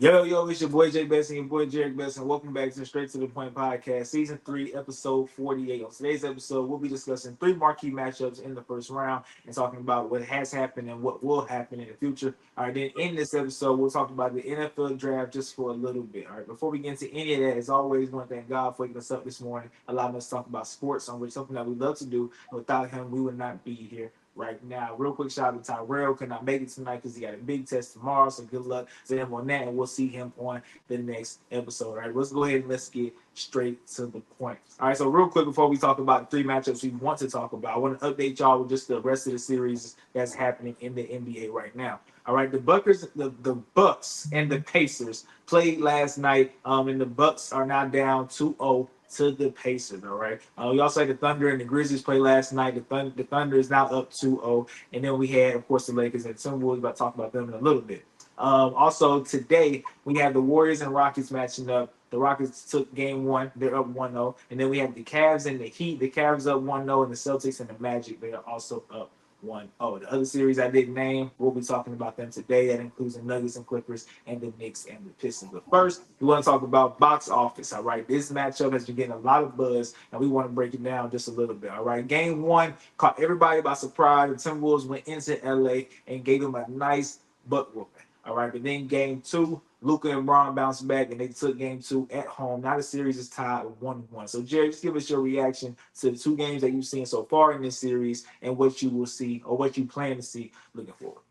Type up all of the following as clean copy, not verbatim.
Yo, it's your boy Jay Besson, your boy Jarek Besson. Welcome back to the Straight to the Point podcast, season 3, episode 48. On today's episode, we'll be discussing 3 marquee matchups in the first round and talking about what has happened and what will happen in the future. All right, then in this episode, we'll talk about the NFL draft just for a little bit. All right, before we get into any of that, as always, I want to thank God for waking us up this morning, allowing us to talk about sports, on which something that we love to do. Without him, we would not be here right now. Real quick shout out to Tyrell. Could not make it tonight because he got a big test tomorrow. So good luck to him on that. And we'll see him on the next episode. All right, let's go ahead and let's get straight to the point. All right, so real quick before we talk about the 3 matchups we want to talk about, I want to update y'all with just the rest of the series that's happening in the NBA right now. All right, the Bucks and the Pacers played last night. And the Bucks are now down 2-0 to the Pacers. All right. We also had the Thunder and the Grizzlies play last night. The Thunder is now up 2-0. And then we had, of course, the Lakers and Timberwolves. About to talk about them in a little bit. Also, today, we have the Warriors and Rockets matching up. The Rockets took game one. They're up 1-0. And then we have the Cavs and the Heat. The Cavs up 1-0. And the Celtics and the Magic, they are also up 1-0. The other series I didn't name, we'll be talking about them today. That includes the Nuggets and Clippers and the Knicks and the Pistons. But first, we want to talk about box office. All right, this matchup has been getting a lot of buzz, and we want to break it down just a little bit. All right, game one caught everybody by surprise. The Timberwolves went into LA and gave them a nice butt whooping. All right, but then game two, Luka and Braun bounced back and they took game two at home. Now the series is tied 1-1. So, Jerry, just give us your reaction to the 2 games that you've seen so far in this series and what you will see or what you plan to see looking forward.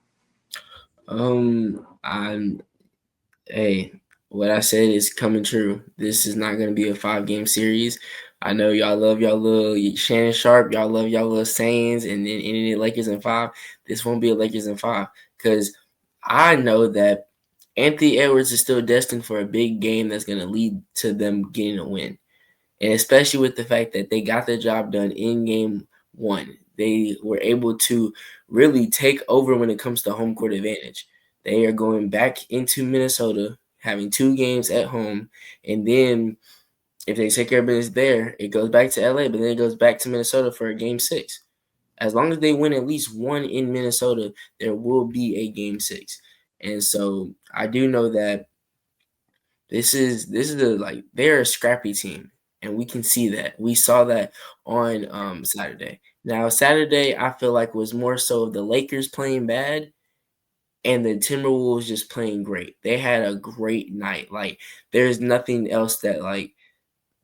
I'm hey, what I said is coming true. This is not going to be a 5 game series. I know y'all love y'all little Shannon Sharp, y'all love y'all little sayings, and then ending it Lakers in 5. This won't be a Lakers in 5 because I know that Anthony Edwards is still destined for a big game that's going to lead to them getting a win. And especially with the fact that they got their job done in game one. They were able to really take over when it comes to home court advantage. They are going back into Minnesota, having 2 games at home, and then if they take care of business there, it goes back to LA, but then it goes back to Minnesota for a game 6. As long as they win at least one in Minnesota, there will be a game 6. And so I do know that this is they're a scrappy team, and we can see that. We saw that on Saturday. Now Saturday, I feel like was more so of the Lakers playing bad and the Timberwolves just playing great. They had a great night. Like there's nothing else that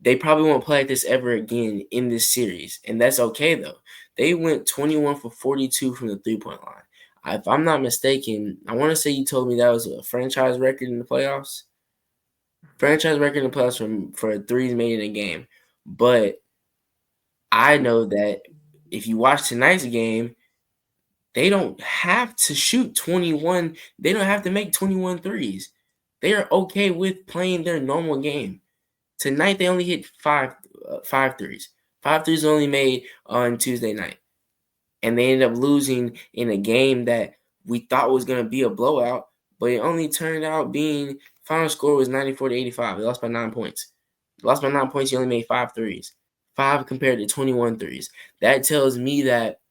they probably won't play like this ever again in this series, and that's okay though. They went 21 for 42 from the 3-point line. If I'm not mistaken, I want to say you told me that was a franchise record in the playoffs. Franchise record in the playoffs for threes made in a game. But I know that if you watch tonight's game, they don't have to shoot 21. They don't have to make 21 threes. They are okay with playing their normal game. Tonight they only hit five threes. 5 threes only made on Tuesday night. And they ended up losing in a game that we thought was going to be a blowout, but it only turned out being final score was 94-85. They lost by 9 points. They lost by 9 points. You only made 5 threes. 5 compared to 21 threes. That tells me that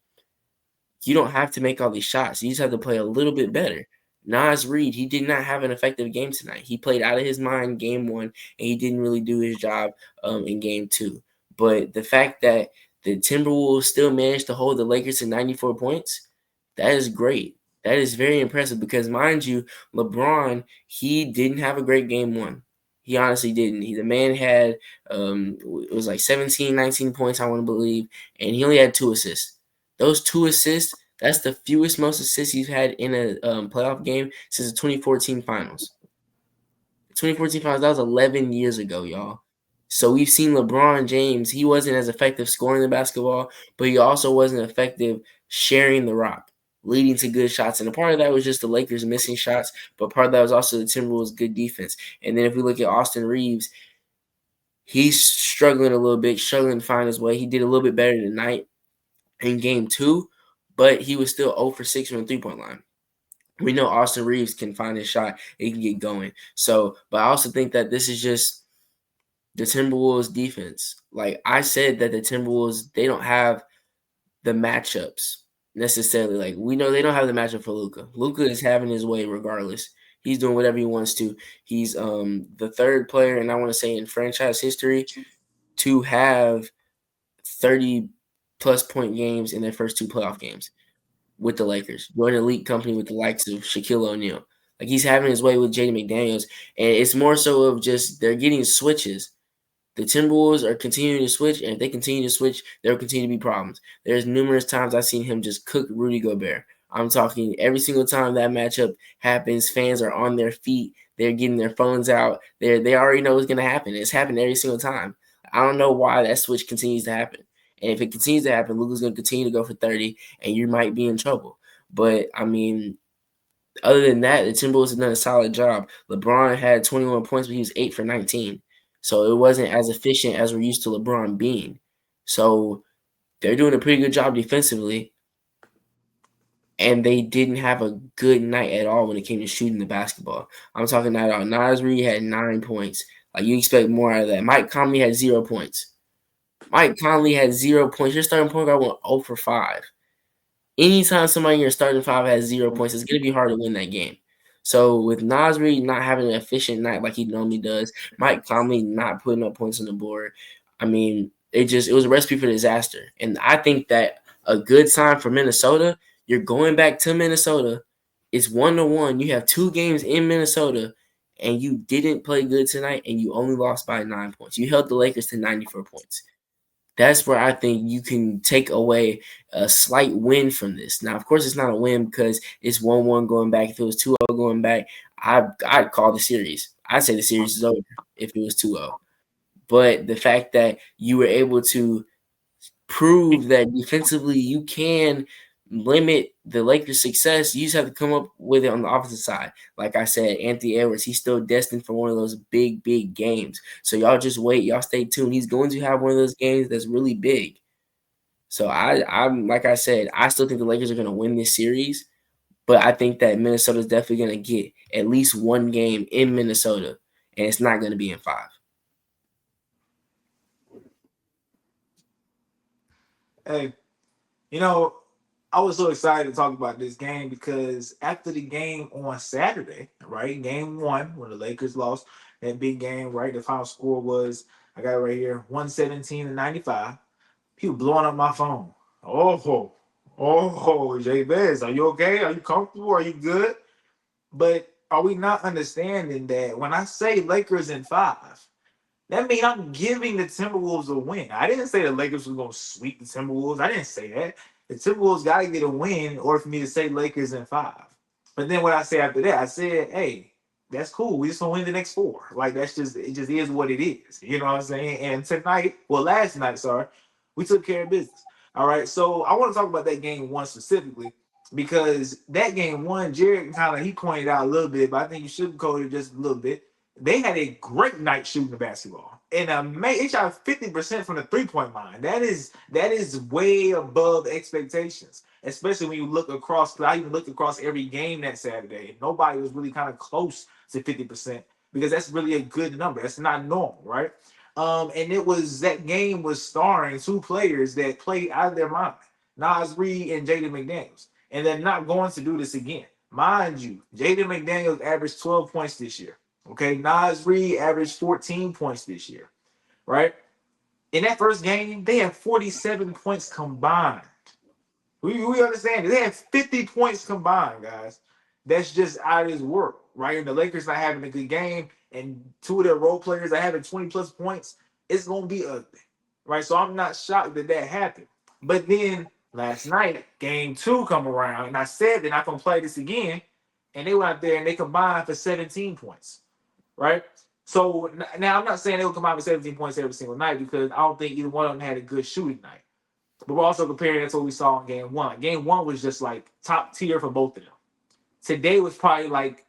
you don't have to make all these shots. You just have to play a little bit better. Nas Reed, he did not have an effective game tonight. He played out of his mind game 1, and he didn't really do his job in game 2. But the fact that the Timberwolves still managed to hold the Lakers to 94 points, that is great. That is very impressive because, mind you, LeBron, he didn't have a great game 1. He honestly didn't. The man had, it was like 17, 19 points, I want to believe, and he only had 2 assists. Those 2 assists, that's the fewest most assists he's had in a playoff game since the 2014 finals. The 2014 finals, that was 11 years ago, y'all. So we've seen LeBron James, he wasn't as effective scoring the basketball, but he also wasn't effective sharing the rock, leading to good shots. And a part of that was just the Lakers missing shots, but part of that was also the Timberwolves' good defense. And then if we look at Austin Reeves, he's struggling a little bit, struggling to find his way. He did a little bit better tonight in game 2, but he was still 0 for 6 from the 3-point line. We know Austin Reeves can find his shot. He can get going. So, but I also think that this is just the Timberwolves defense. Like I said that the Timberwolves, they don't have the matchups necessarily. Like we know they don't have the matchup for Luka. Luka is having his way regardless. He's doing whatever he wants to. He's the third player, and I want to say in franchise history, to have 30-plus point games in their first two playoff games with the Lakers. Joining elite company with the likes of Shaquille O'Neal. Like, he's having his way with Jaden McDaniels, and it's more so of just they're getting switches. The Timberwolves are continuing to switch, and if they continue to switch, there will continue to be problems. There's numerous times I've seen him just cook Rudy Gobert. I'm talking every single time that matchup happens, fans are on their feet. They're getting their phones out. They already know what's going to happen. It's happened every single time. I don't know why that switch continues to happen. And if it continues to happen, Luka's going to continue to go for 30, and you might be in trouble. But, I mean, other than that, the Timberwolves have done a solid job. LeBron had 21 points, but he was 8 for 19. So it wasn't as efficient as we're used to LeBron being. So they're doing a pretty good job defensively, and they didn't have a good night at all when it came to shooting the basketball. I'm talking about Nas Reed had 9 points. Like, you expect more out of that. Mike Conley had 0 points. Mike Conley had 0 points. Your starting point guard went 0 for 5. Anytime somebody in your starting five has 0 points, it's going to be hard to win that game. So with Nas Reed not having an efficient night like he normally does, Mike Conley not putting up points on the board, I mean, it was a recipe for disaster. And I think that a good sign for Minnesota, you're going back to Minnesota. It's 1-1. You have 2 games in Minnesota, and you didn't play good tonight, and you only lost by 9 points. You held the Lakers to 94 points. That's where I think you can take away a slight win from this. Now, of course, it's not a win because it's 1-1 going back. If it was 2-0 going back, I'd call the series. I'd say the series is over if it was 2-0. But the fact that you were able to prove that defensively you can limit the Lakers' success, you just have to come up with it on the opposite side. Like I said, Anthony Edwards, he's still destined for one of those big, big games. So y'all just wait. Y'all stay tuned. He's going to have one of those games that's really big. So I'm like I said, I still think the Lakers are going to win this series, but I think that Minnesota's definitely going to get at least one game in Minnesota, and it's not going to be in 5. Hey, you know, I was so excited to talk about this game because after the game on Saturday, right, game one, when the Lakers lost that big game, right, the final score was, I got it right here, 117-95. People blowing up my phone. Jay Bez, are you okay? Are you comfortable? Are you good? But are we not understanding that when I say Lakers in 5, that means I'm giving the Timberwolves a win. I didn't say the Lakers was going to sweep the Timberwolves. I didn't say that. The Timberwolves got to get a win in order for me to say Lakers in 5. But then what I say after that, I said, hey, that's cool. We just gonna win the next 4. Like, that's just, it just is what it is. You know what I'm saying? And tonight, well, last night, sorry, we took care of business. All right. So I want to talk about that game one specifically because that game one, Jared kind of he pointed out a little bit, but I think you sugarcoated it just a little bit. They had a great night shooting the basketball, and they shot 50% from the 3-point line. That is way above expectations, especially when you look across. I even looked across every game that Saturday. Nobody was really kind of close to 50% because that's really a good number. That's not normal, right? And that game was starring 2 players that played out of their mind, Nas Reed and Jaden McDaniels, and they're not going to do this again. Mind you, Jaden McDaniels averaged 12 points this year. Okay, Nas Reed averaged 14 points this year, right? In that first game, they had 47 points combined. We understand they had 50 points combined, guys. That's just out of this world, right? And the Lakers not having a good game, and 2 of their role players are having 20 plus points. It's gonna be ugly, right? So I'm not shocked that happened. But then last night, game 2 come around, and I said they're not gonna play this again, and they went out there and they combined for 17 points, right? So now I'm not saying they will come out with 17 points every single night because I don't think either one of them had a good shooting night. But we're also comparing that to what we saw in game one. Game one was just like top tier for both of them. Today was probably like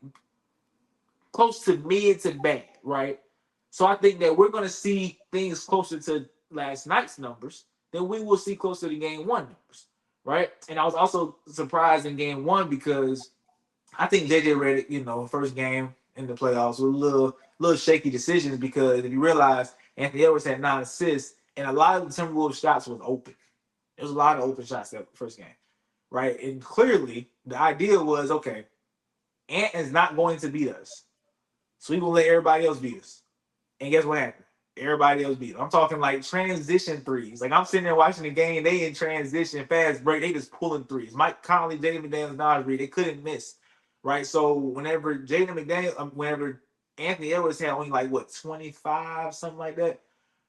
close to mid to bad, right? So I think that we're going to see things closer to last night's numbers than we will see closer to game one numbers, right? And I was also surprised in game one because I think JJ Redick, first game in the playoffs with little shaky decisions because if you realize Anthony Edwards had 9 assists and a lot of the Timberwolves shots was open. There was a lot of open shots that first game, right? And clearly the idea was, okay, Ant is not going to beat us. So we gonna let everybody else beat us. And guess what happened? Everybody else beat them. I'm talking like transition threes. Like I'm sitting there watching the game, they in transition, fast break, they just pulling threes. Mike Conley, Jaden McDaniels, Nas Reed, they couldn't miss. Right. So whenever Jaden McDaniels, whenever Anthony Edwards had only like what 25, something like that.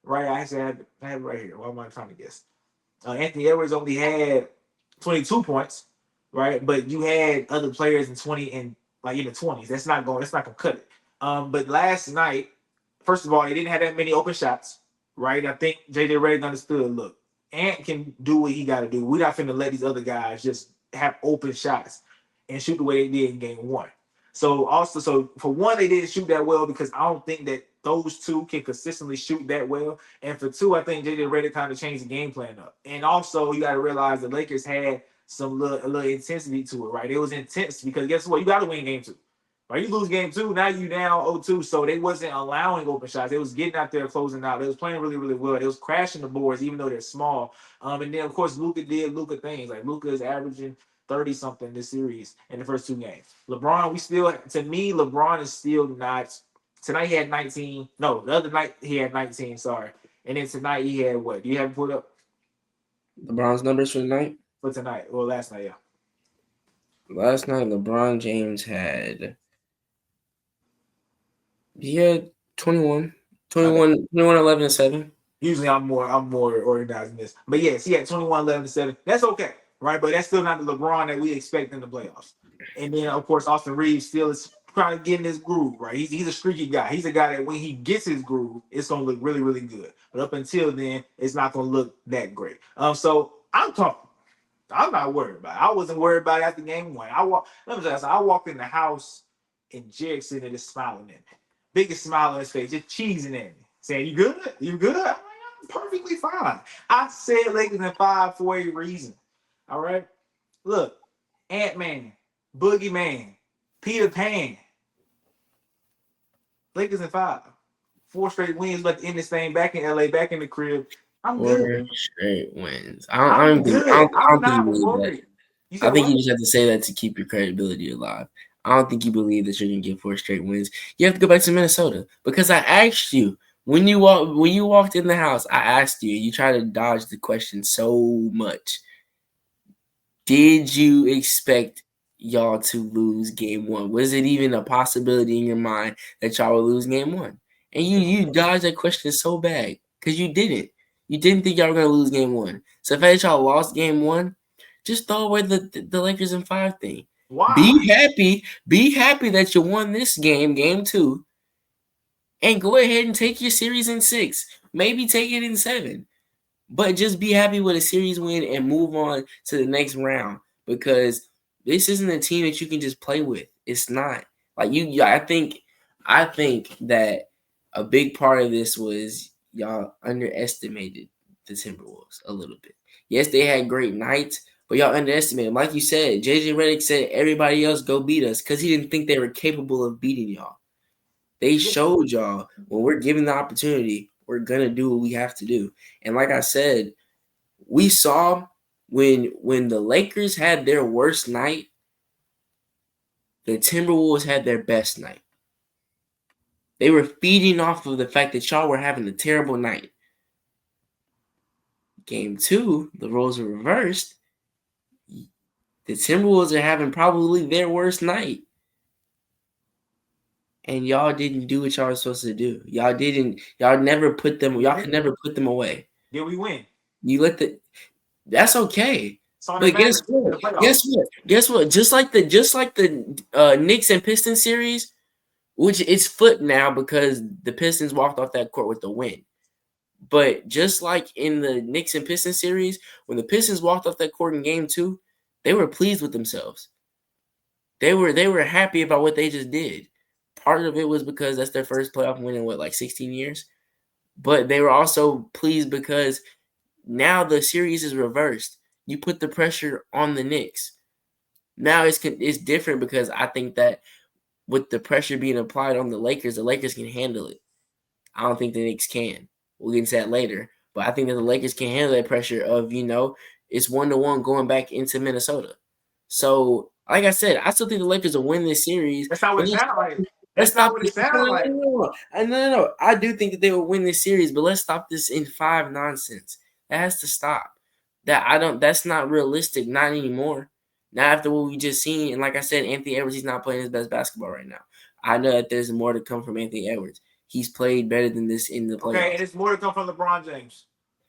Right. I actually had it right here. What am I trying to guess? Anthony Edwards only had 22 points, right? But you had other players in 20 and like in the 20s. That's not gonna cut it. But last night, first of all, they didn't have that many open shots, right? I think JJ Redick understood. Look, Ant can do what he got to do. We're not finna let these other guys just have open shots and shoot the way they did in game one. So for one, they didn't shoot that well because I don't think that those two can consistently shoot that well. And for two, I think JJ Redick kind of changed the game plan up. And also, you got to realize the Lakers had a little intensity to it, right? It was intense because guess what? You got to win game two. Right, you lose game two, now you down 0-2. So they wasn't allowing open shots. They was getting out there closing out. They was playing really, really well. They was crashing the boards, even though they're small. And then of course Luka did Luka things. Like Luka is averaging 30 something this series in the first two games. LeBron, LeBron is still not. Tonight he had 19. No, the other night he had 19. Sorry. And then tonight he had what? Do you have it put up LeBron's numbers for the night? for tonight? Well, last night, yeah. Last night, LeBron James had 21, 11, and 7. Usually I'm more organized than this. But yes, he had 21, 11, and 7. That's okay, right? But that's still not the LeBron that we expect in the playoffs. And then of course Austin Reeves still is trying to get in his groove, right? He's a streaky guy. He's a guy that when he gets his groove, it's gonna look really, really good. But up until then, it's not gonna look that great. So I'm talking. I'm not worried about it. I wasn't worried about it after game one. Let me tell you, I walked in the house and Jerick sitting there just smiling at me. Biggest smile on his face, just cheesing at me. Saying, you good? You good? I'm like, I'm perfectly fine. I said Lakers in 5 for a reason. All right? Look, Ant-Man, Boogeyman, Peter Pan. Lakers in 5. 4 straight wins, but end this thing back in LA, back in the crib. I'm 4 good. straight wins. I'm good. I I'm don't think you not believe that. worried. You I said think you what? just have to say that to keep your credibility alive. I don't think you believe that you're gonna get 4 straight wins. You have to go back to Minnesota because I asked you when you walked in the house. I asked you. You try to dodge the question so much. Did you expect y'all to lose game one? Was it even a possibility in your mind that y'all would lose game one? And you dodged that question so bad because you didn't. You didn't think y'all were gonna lose game one. So if y'all lost game one, just throw away the Lakers in 5 thing. Why? Be happy. Be happy that you won this game 2, and go ahead and take your series in 6. Maybe take it in 7. But just be happy with a series win and move on to the next round because this isn't a team that you can just play with. It's not. Like you I think that a big part of this was y'all underestimated the Timberwolves a little bit. Yes, they had great nights, but y'all underestimated them. Like you said, JJ Redick said everybody else go beat us because he didn't think they were capable of beating y'all. They showed y'all when we're given the opportunity, we're gonna do what we have to do. And like I said, we saw when the Lakers had their worst night, the Timberwolves had their best night. They were feeding off of the fact that y'all were having a terrible night. Game 2, the roles were reversed. The Timberwolves are having probably their worst night. And y'all didn't do what y'all were supposed to do. Y'all could never put them away. Did we win? You let that's okay. So it But guess matters in what? the playoffs. Guess what? Just like the Knicks and Pistons series, which it's flipped now because the Pistons walked off that court with the win. But just like in the Knicks and Pistons series, when the Pistons walked off that court in game 2, they were pleased with themselves. They were happy about what they just did. Part of it was because that's their first playoff win in 16 years. But they were also pleased because now the series is reversed. You put the pressure on the Knicks. Now it's different because I think that with the pressure being applied on the Lakers can handle it. I don't think the Knicks can. We'll get into that later. But I think that the Lakers can handle that pressure of, it's 1-1 going back into Minnesota. So Like I said, I still think the Lakers will win this series. That's not what But it sounded like. let's That's not stop what it this. sounded like. No. I do think that they will win this series, but let's stop this in 5 nonsense. That has to stop. That's not realistic, not anymore. Not after what we just seen. And like I said, Anthony Edwards, he's not playing his best basketball right now. I know that there's more to come from Anthony Edwards. He's played better than this in the Okay, playoffs. and it's more to come from LeBron James.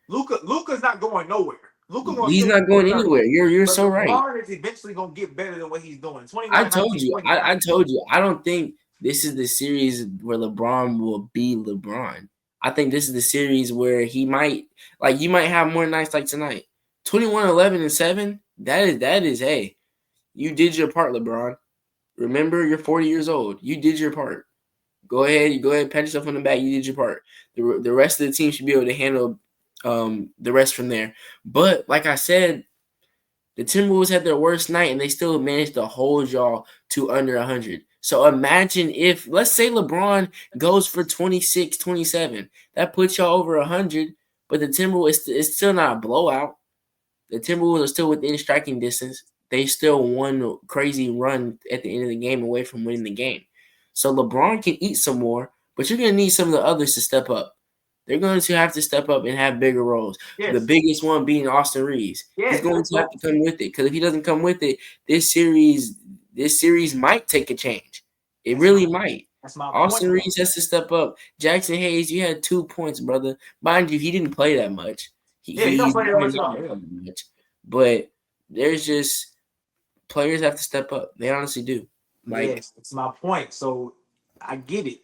Luka's not going nowhere. Luka gonna He's stay not for going anywhere. You're but so right. LeBron is eventually gonna get better than what he's doing. I 21, told 19, you. 20. I told you. I don't think this is the series where LeBron will be LeBron. I think this is the series where he might like you might have more nights like tonight. 21, 11, and 7. That is hey, you did your part, LeBron. Remember, you're 40 years old. You did your part. Go ahead, pat yourself on the back. You did your part. The rest of the team should be able to handle the rest from there. But like I said, the Timberwolves had their worst night, and they still managed to hold y'all to under 100. So imagine if, let's say LeBron goes for 26, 27. That puts y'all over 100, but the Timberwolves, it's still not a blowout. The Timberwolves are still within striking distance. They still won a crazy run at the end of the game away from winning the game. So LeBron can eat some more, but you're going to need some of the others to step up. They're going to have to step up and have bigger roles. The Yes. biggest one being Austin Reeves. He's Yes. going to have to come with it because if he doesn't come with it, this series might take a change. It really might. That's my Austin point. Reeves has to step up. Jackson Hayes, you had 2 points, brother. Mind you, he didn't play that much. Yeah, he don't He's play that much at not all. Yeah. playing much. But there's just players have to step up. They honestly do. Like Yes, it's my point. So I get it.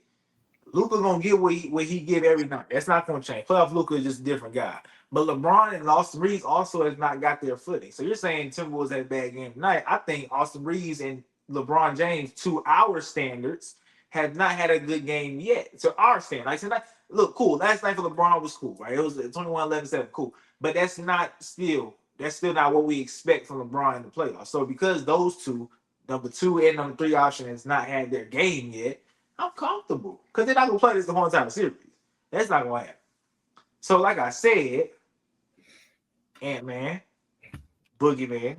Luka gonna get what he give every night. That's not gonna change. Playoff Luka is just a different guy. But LeBron and Austin Reeves also has not got their footing. So you're saying Timberwolves had a bad game tonight. I think Austin Reeves and LeBron James, to our standards, have not had a good game yet. To our standards. Like tonight, look, cool. Last night for LeBron was cool, right? It was 21, 11, 7, cool. But that's still not what we expect from LeBron in the playoffs. So because those two, number 2 and number 3 option, has not had their game yet, I'm comfortable because they're not gonna play this the whole entire series. That's not gonna happen. So, like I said, Ant Man, Boogeyman,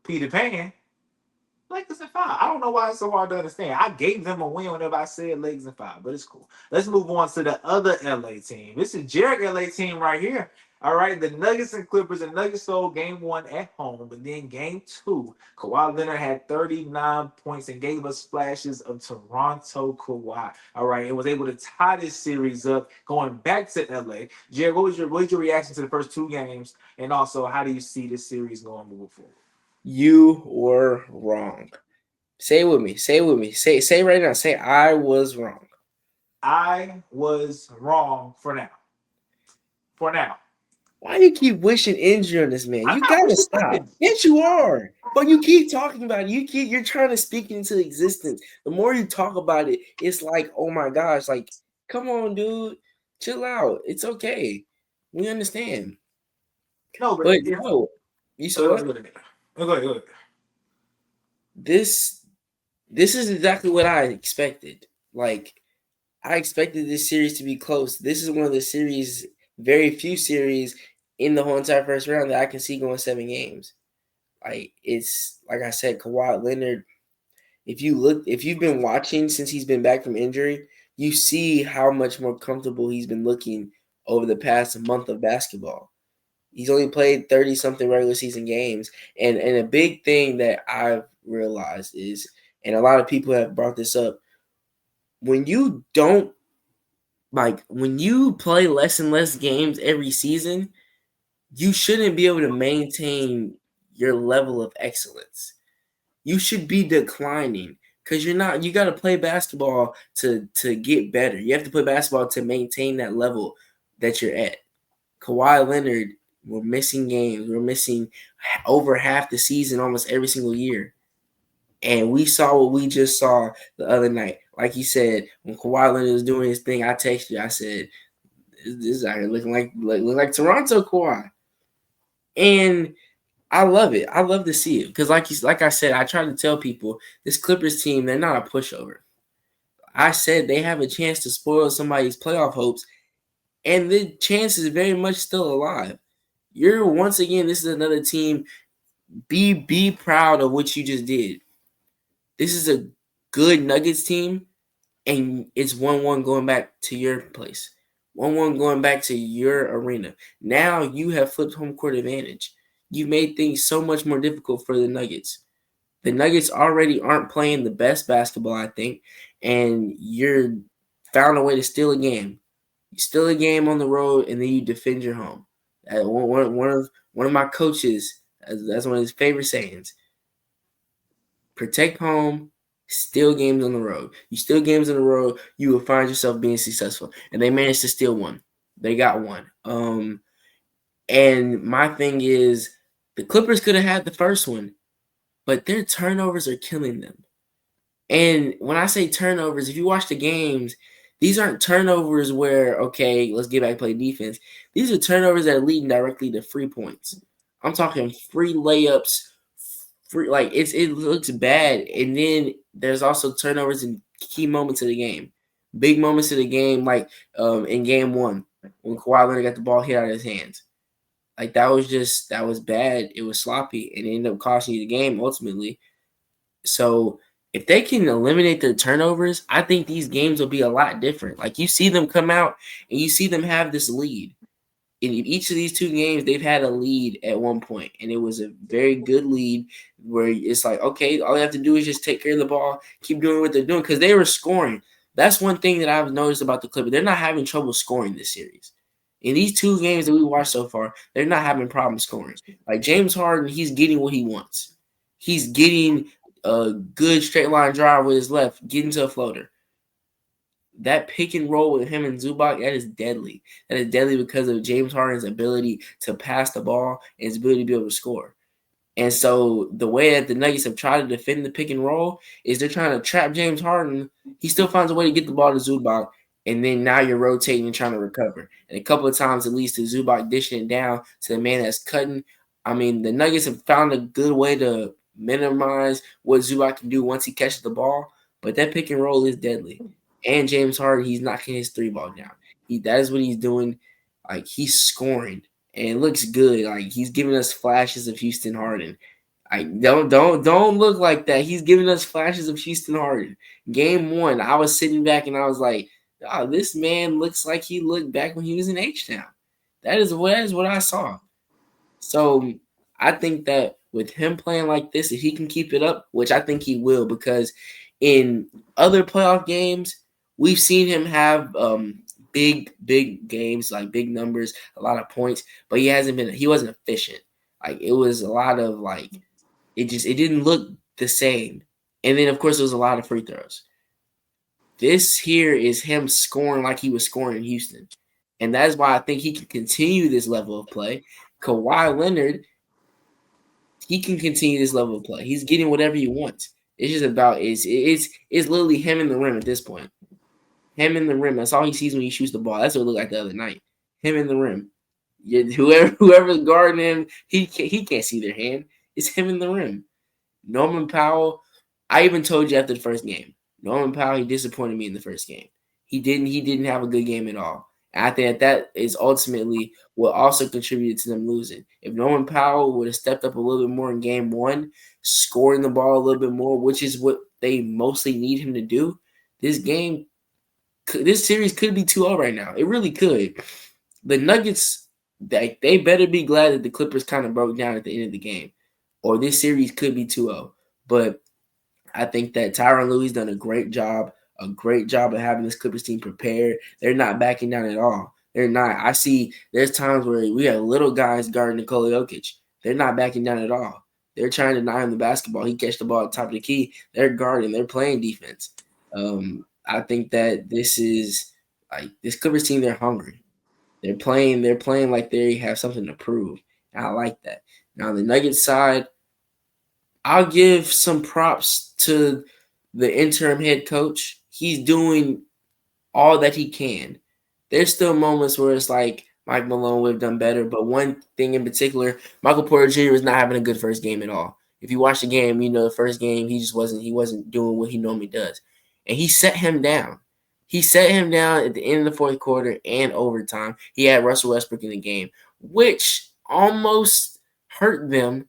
Peter Pan, Lakers in 5. I don't know why it's so hard to understand. I gave them a win whenever I said Lakers in 5, but it's cool. Let's move on to the other LA team. This is Jared LA team right here. All right, the Nuggets and Clippers. The Nuggets sold game 1 at home, but then game 2, Kawhi Leonard had 39 points and gave us flashes of Toronto Kawhi. All right, and was able to tie this series up going back to LA. Jared, what was your reaction to the first 2 games, and also how do you see this series going moving forward? you were wrong. Say it with me. Say it with me. Say right now. Say I was wrong. I was wrong for now. For now. Why do you keep wishing injury on this man? I'm You not gotta wishing stop. nothing. Yes, you are. But you keep talking about it. You're trying to speak it into existence. The more you talk about it, it's like, oh my gosh, like, come on, dude. Chill out. It's okay. We understand. No, but But yeah. no, you said Go what? ahead. Go ahead. Go ahead. This this is exactly what I expected. Like, I expected this series to be close. This is one of the series, very few series in the whole entire first round that I can see going 7 games. Like it's like I said, Kawhi Leonard. If you've been watching since he's been back from injury, you see how much more comfortable he's been looking over the past month of basketball. He's only played 30 something regular season games, and a big thing that I've realized is, and a lot of people have brought this up, when you don't when you play less and less games every season, you shouldn't be able to maintain your level of excellence. You should be declining because you're not. You got to play basketball to get better. You have to play basketball to maintain that level that you're at. Kawhi Leonard, we're missing games. We're missing over half the season almost every single year. And we saw what we just saw the other night. Like you said, when Kawhi Leonard was doing his thing, I texted you. I said, "This is out here looking like Toronto Kawhi." And I love it. I love to see it because, like I said, I try to tell people this Clippers team, they're not a pushover. I said they have a chance to spoil somebody's playoff hopes, and the chance is very much still alive. You're once again, this is another team. Be proud of what you just did. This is a good Nuggets team, and it's 1-1 going back to your place. 1-1 going back to your arena. Now you have flipped home court advantage. You made things so much more difficult for the Nuggets. The Nuggets already aren't playing the best basketball, I think, and you're found a way to steal a game. You steal a game on the road, and then you defend your home. One of my coaches, that's one of his favorite sayings: protect home, steal games on the road. You steal games on the road, you will find yourself being successful. And they managed to steal one. They got one. And my thing is, the Clippers could have had the first one, but their turnovers are killing them. And when I say turnovers, if you watch the games, these aren't turnovers where, okay, let's get back and play defense. These are turnovers that are leading directly to free points. I'm talking free layups, free like it looks bad. And then there's also turnovers in key moments of the game. Big moments of the game, like in game one, when Kawhi Leonard got the ball hit out of his hands. Like that was bad. It was sloppy and it ended up costing you the game ultimately. So if they can eliminate their turnovers, I think these games will be a lot different. Like you see them come out and you see them have this lead. In each of these two games, they've had a lead at one point, and it was a very good lead where it's like, okay, all they have to do is just take care of the ball, keep doing what they're doing because they were scoring. That's one thing that I've noticed about the Clippers. They're not having trouble scoring this series. In these two games that we watched so far, they're not having problems scoring. Like James Harden, he's getting what he wants. He's getting a good straight line drive with his left, getting to a floater. That pick and roll with him and Zubac, that is deadly. That is deadly because of James Harden's ability to pass the ball and his ability to be able to score. And so the way that the Nuggets have tried to defend the pick and roll is they're trying to trap James Harden. He still finds a way to get the ball to Zubac, and then now you're rotating and trying to recover. And a couple of times it leads to Zubac dishing it down to the man that's cutting. I mean, the Nuggets have found a good way to minimize what Zubac can do once he catches the ball, but that pick and roll is deadly. And James Harden, he's knocking his three ball down. That is what he's doing. Like he's scoring and it looks good. Like he's giving us flashes of Houston Harden. I don't look like that. He's giving us flashes of Houston Harden. Game one, I was sitting back and I was like, oh, this man looks like he looked back when he was in H-Town. That is what I saw. So I think that with him playing like this, if he can keep it up, which I think he will, because in other playoff games, we've seen him have big games, like big numbers, a lot of points, but he wasn't efficient. Like it was a lot of like it didn't look the same. And then of course there was a lot of free throws. This here is him scoring like he was scoring in Houston. And that's why I think he can continue this level of play. Kawhi Leonard, he can continue this level of play. He's getting whatever he wants. It's just about it's literally him in the rim at this point. Him in the rim. That's all he sees when he shoots the ball. That's what it looked like the other night. Him in the rim. Whoever's guarding him, he can't see their hand. It's him in the rim. Norman Powell. I even told you after the first game. Norman Powell, he disappointed me in the first game. He didn't have a good game at all. And I think that is ultimately what also contributed to them losing. If Norman Powell would have stepped up a little bit more in game one, scoring the ball a little bit more, which is what they mostly need him to do, this series could be 2-0 right now. It really could. The Nuggets, they better be glad that the Clippers kind of broke down at the end of the game, or this series could be 2-0. But I think that Tyronn Lue's done a great job of having this Clippers team prepared. They're not backing down at all. They're not. I see there's times where we have little guys guarding Nikola Jokic. They're not backing down at all. They're trying to deny him the basketball. He catch the ball at the top of the key. They're guarding. They're playing defense. I think that this is like this Clippers team. They're hungry. They're playing like they have something to prove. And I like that. Now on the Nuggets side, I'll give some props to the interim head coach. He's doing all that he can. There's still moments where it's like Mike Malone would have done better, but one thing in particular, Michael Porter Jr. was not having a good first game at all. If you watch the game, you know the first game he wasn't doing what he normally does. And he set him down. He set him down at the end of the fourth quarter and overtime. He had Russell Westbrook in the game, which almost hurt them,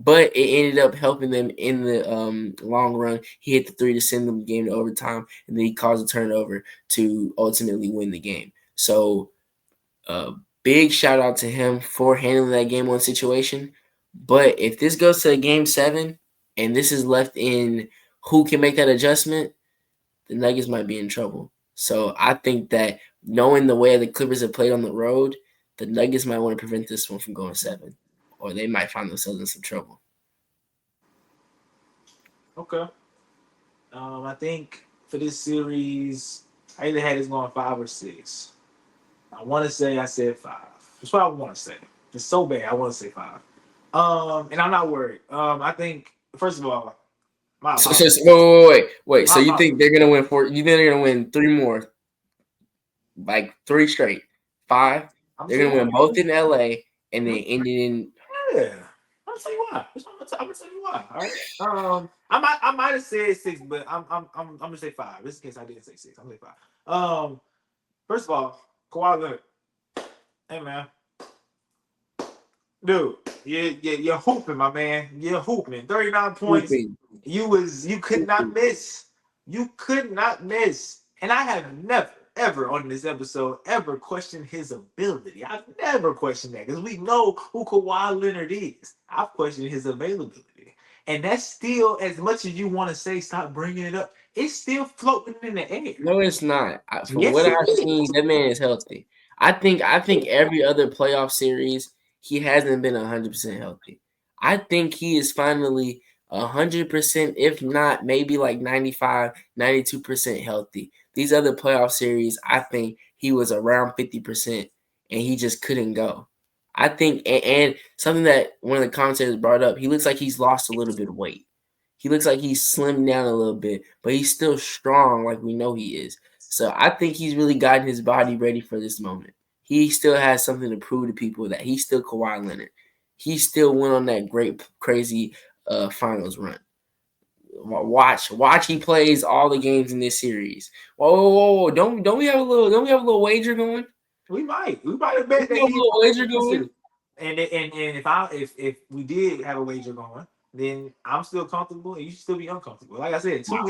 but it ended up helping them in the long run. He hit the three to send them the game to overtime, and then he caused a turnover to ultimately win the game. So, big shout out to him for handling that game one situation. But if this goes to a game seven, and this is left in who can make that adjustment, the Nuggets might be in trouble. So I think that knowing the way the Clippers have played on the road, the Nuggets might want to prevent this one from going seven, or they might find themselves in some trouble. Okay. I think for this series, I either had this going 5 or 6. I want to say I said 5. That's what I want to say. It's so bad. I want to say 5. And I'm not worried. I think first of all, my apologies. Wait. So My you think apologies. they're gonna win four? You think they're gonna win three more, like three straight, five? I'm gonna They're tell you gonna why. win both in LA, and then Hmm? ending in. Yeah. I'm gonna tell you why. I'm gonna tell you why. All right. I might have said 6, but I'm gonna say 5. Just in case I didn't say 6, I'm gonna say 5. First of all, Kawhi Leonard. Hey man, dude, you're hooping, my man. You're hooping. 39 points. Hooping. You could not miss. You could not miss. And I have never, ever on this episode ever questioned his ability. I've never questioned that because we know who Kawhi Leonard is. I've questioned his availability. And that's still, as much as you want to say, stop bringing it up, it's still floating in the air. No, it's not. From Yes, what it I've seen, is. that man is healthy. I think every other playoff series he hasn't been 100% healthy. I think he is finally 100%, if not maybe like 95, 92% healthy. These other playoff series, I think he was around 50% and he just couldn't go. I think, and something that one of the commentators brought up, he looks like he's lost a little bit of weight. He looks like he's slimmed down a little bit, but he's still strong like we know he is. So I think he's really gotten his body ready for this moment. He still has something to prove to people that he's still Kawhi Leonard. He still went on that great, crazy finals run. Watch. He plays all the games in this series. Whoa! Don't we have a little wager going? We might have We bet that have a he little might wager win this going. series. And if we did have a wager going, then I'm still comfortable and you should still be uncomfortable. Like I said, two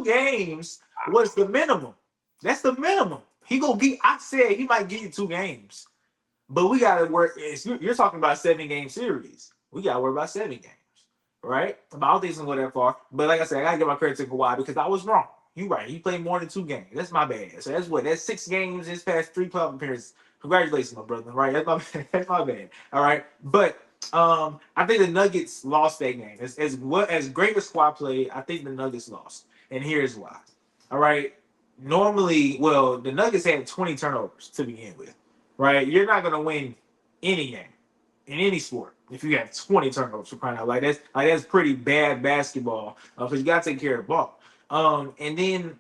games was the minimum. That's the minimum. He gonna get. I said he might give you 2 games, but we gotta work. You're talking about a 7 game series. We gotta worry about 7 games, right? But I don't think it's gonna go that far. But like I said, I gotta give my credit to Kawhi because I was wrong. You right. He played more than 2 games. That's my bad. So that's what. That's 6 games in his past 3 playoff appearances. Congratulations, my brother. Right. That's my that's my bad. All right. But I think the Nuggets lost that game. As great as Kawhi played, I think the Nuggets lost. And here's why. All right. Normally, well, the Nuggets had 20 turnovers to begin with. Right? You're not gonna win any game in any sport if you have 20 turnovers for crying out like that's pretty bad basketball because you gotta take care of the ball. And then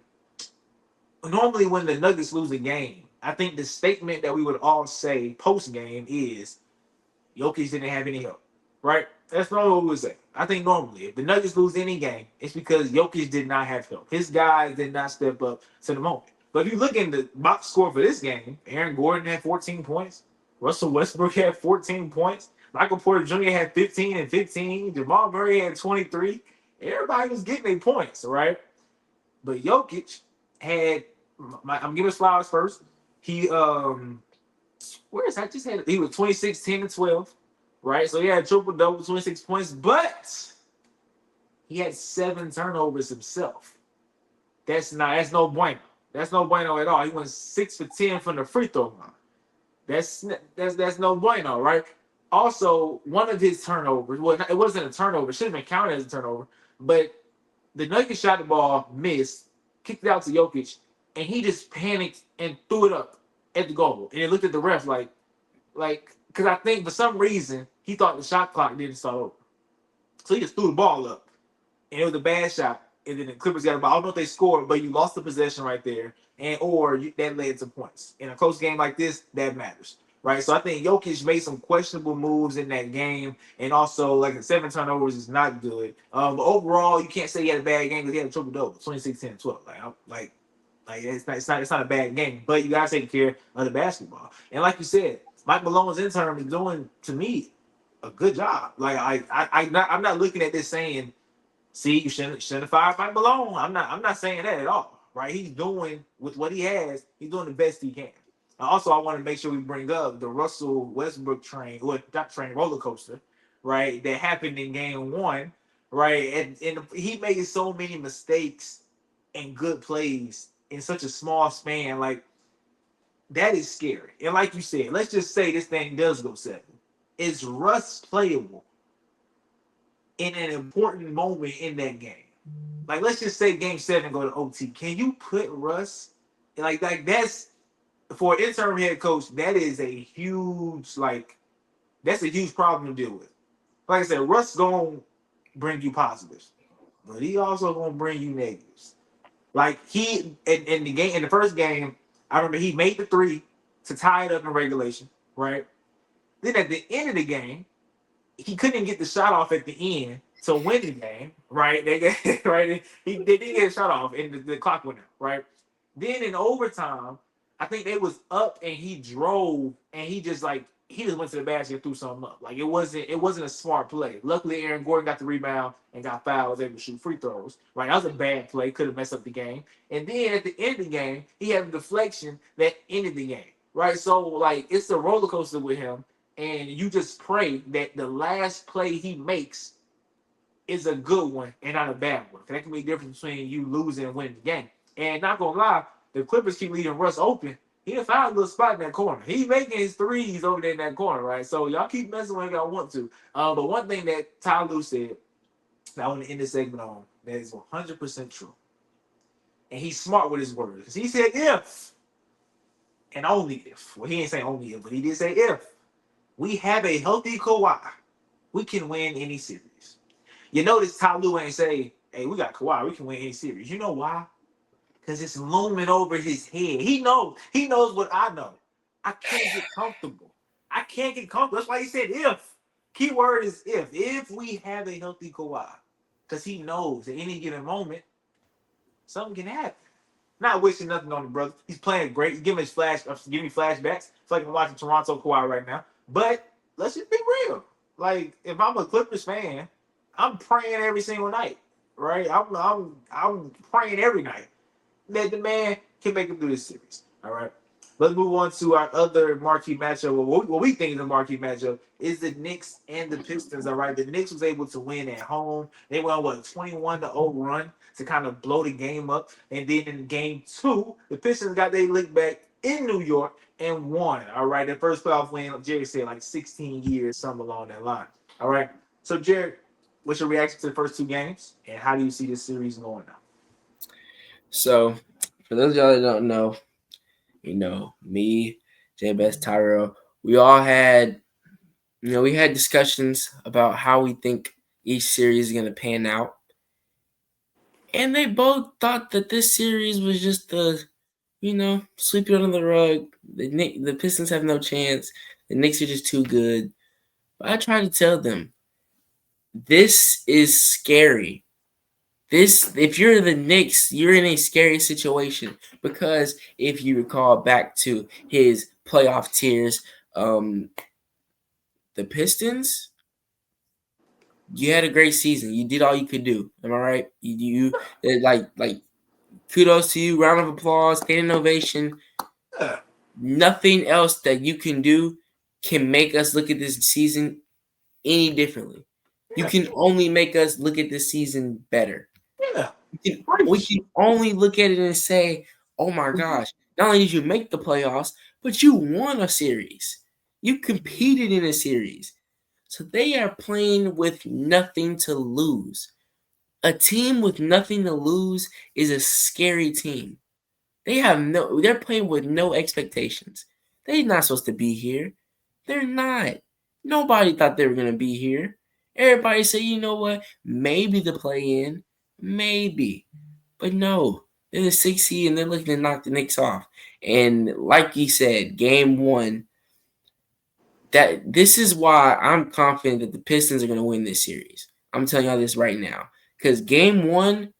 normally when the Nuggets lose a game, I think the statement that we would all say post game is Jokic didn't have any help, right? That's not what we would say. I think normally if the Nuggets lose any game, it's because Jokic did not have help. His guys did not step up to the moment. But if you look in the box score for this game, Aaron Gordon had 14 points. Russell Westbrook had 14 points. Michael Porter Jr. had 15 and 15. Jamal Murray had 23. Everybody was getting their points, right? But Jokic had, I'm giving flowers first. He where is that? Just had he was 26, 10, and 12, right? So he had triple double, 26 points, but he had 7 turnovers himself. That's no bueno. That's no bueno at all. He went 6 for 10 from the free throw line. That's no bueno, right? Also, one of his turnovers, well, it wasn't a turnover, it should have been counted as a turnover, but the Nuggets shot the ball, missed, kicked it out to Jokic, and he just panicked and threw it up at the goal. And he looked at the refs because I think for some reason he thought the shot clock didn't start over. So he just threw the ball up. And it was a bad shot. And then the Clippers got a ball. I don't know if they scored, but you lost the possession right there. That led to points. In a close game like this, that matters. Right. So I think Jokic made some questionable moves in that game. And also, like the 7 turnovers is not good. But overall, you can't say he had a bad game because he had a triple double, 26, 10, and 12. Like it's not a bad game, but you gotta take care of the basketball. And like you said, Mike Malone's intern is doing to me a good job. Like I'm not looking at this saying, see, you shouldn't have fired Mike Malone. I'm not saying that at all. Right? He's doing with what he has. He's doing the best he can. Also, I want to make sure we bring up the Russell Westbrook train, or not train, roller coaster, right? That happened in Game One, right? And he made so many mistakes and good plays in such a small span. Like that is scary. And like you said, let's just say this thing does go 7. Is Russ playable in an important moment in that game? Like let's just say Game 7 go to OT. Can you put Russ like that's for an interim head coach? That is a huge that's a huge problem to deal with. Like I said, Russ gonna bring you positives, but he also gonna bring you negatives. Like he in the game in the first game, I remember he made the three to tie it up in regulation, right? Then at the end of the game, he couldn't get the shot off at the end to win the game, right? They got, right. They didn't get a shot off, and the clock went out, right? Then in overtime, I think they was up and he drove and he just went to the basket and threw something up. Like it wasn't a smart play. Luckily, Aaron Gordon got the rebound and got fouled, was able to shoot free throws. Right, that was a bad play, could have messed up the game. And then at the end of the game, he had a deflection that ended the game. Right, so like it's a roller coaster with him, and you just pray that the last play he makes is a good one and not a bad one. That can be the difference between you losing and winning the game. And not gonna lie, the Clippers keep leaving Russ open. He done found a little spot in that corner. He's making his threes over there in that corner, right? So y'all keep messing when y'all want to. But one thing that Ty Lue said that I want to end this segment on that is 100% true. And he's smart with his words. Because he said if, and only if. Well, he ain't say only if, but he did say if we have a healthy Kawhi, we can win any series. You notice Ty Lue ain't say, hey, we got Kawhi, we can win any series. You know why? Because it's looming over his head. He knows. He knows what I know. I can't get comfortable. I can't get comfortable. That's why he said if. Keyword is if. If we have a healthy Kawhi. Because he knows at any given moment, something can happen. Not wishing nothing on the brother. He's playing great. He's giving me flashbacks. It's like I'm watching Toronto Kawhi right now. But let's just be real. Like if I'm a Clippers fan, I'm praying every single night. Right? I'm praying every night that the man can make it through this series. All right. Let's move on to our other marquee matchup. What we think is a marquee matchup is the Knicks and the Pistons. All right. The Knicks was able to win at home. They went on 21-0 run to kind of blow the game up. And then in game 2, the Pistons got their lick back in New York and won. All right. Their first playoff win, Jerry said, like 16 years, something along that line. All right. So, Jared, what's your reaction to the first 2 games? And how do you see this series going now? So, for those of y'all that don't know, me, J Best, Tyrell, we all had, we had discussions about how we think each series is going to pan out. And they both thought that this series was just sweep it under the rug. The Pistons have no chance. The Knicks are just too good. But I try to tell them, this is scary. If you're the Knicks, you're in a scary situation because if you recall back to his playoff tears, the Pistons, you had a great season. You did all you could do. Am I right? You like kudos to you. Round of applause, standing ovation. Nothing else that you can do can make us look at this season any differently. You can only make us look at this season better. Yeah. We can only look at it and say, oh my gosh, not only did you make the playoffs, but you won a series. You competed in a series. So they are playing with nothing to lose. A team with nothing to lose is a scary team. They're playing with no expectations. They're not supposed to be here. They're not. Nobody thought they were going to be here. Everybody said, you know what? Maybe the play in. Maybe. But no. They're the 6th seed and they're looking to knock the Knicks off. And like you said, game 1, this is why I'm confident that the Pistons are going to win this series. I'm telling y'all this right now. Because game 1,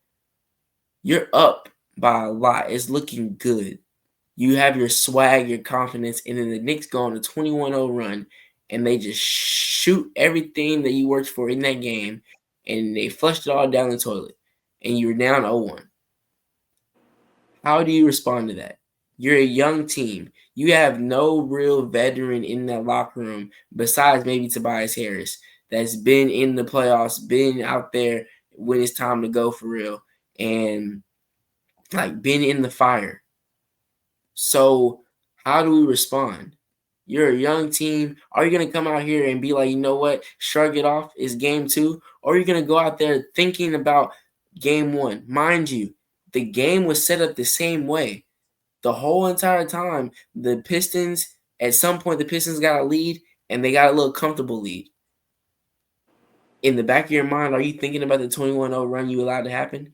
you're up by a lot. It's looking good. You have your swag, your confidence, and then the Knicks go on a 21-0 run, and they just shoot everything that you worked for in that game, and they flushed it all down the toilet, and you're down 0-1. How do you respond to that? You're a young team. You have no real veteran in that locker room besides maybe Tobias Harris that's been in the playoffs, been out there when it's time to go for real, and like been in the fire. So how do we respond? You're a young team. Are you gonna come out here and be like, you know what, shrug it off? It's game two, or are you gonna go out there thinking about game one? Mind you, the game was set up the same way. The whole entire time, the Pistons, at some point, the Pistons got a lead and they got a little comfortable lead. In the back of your mind, are you thinking about the 21-0 run you allowed to happen?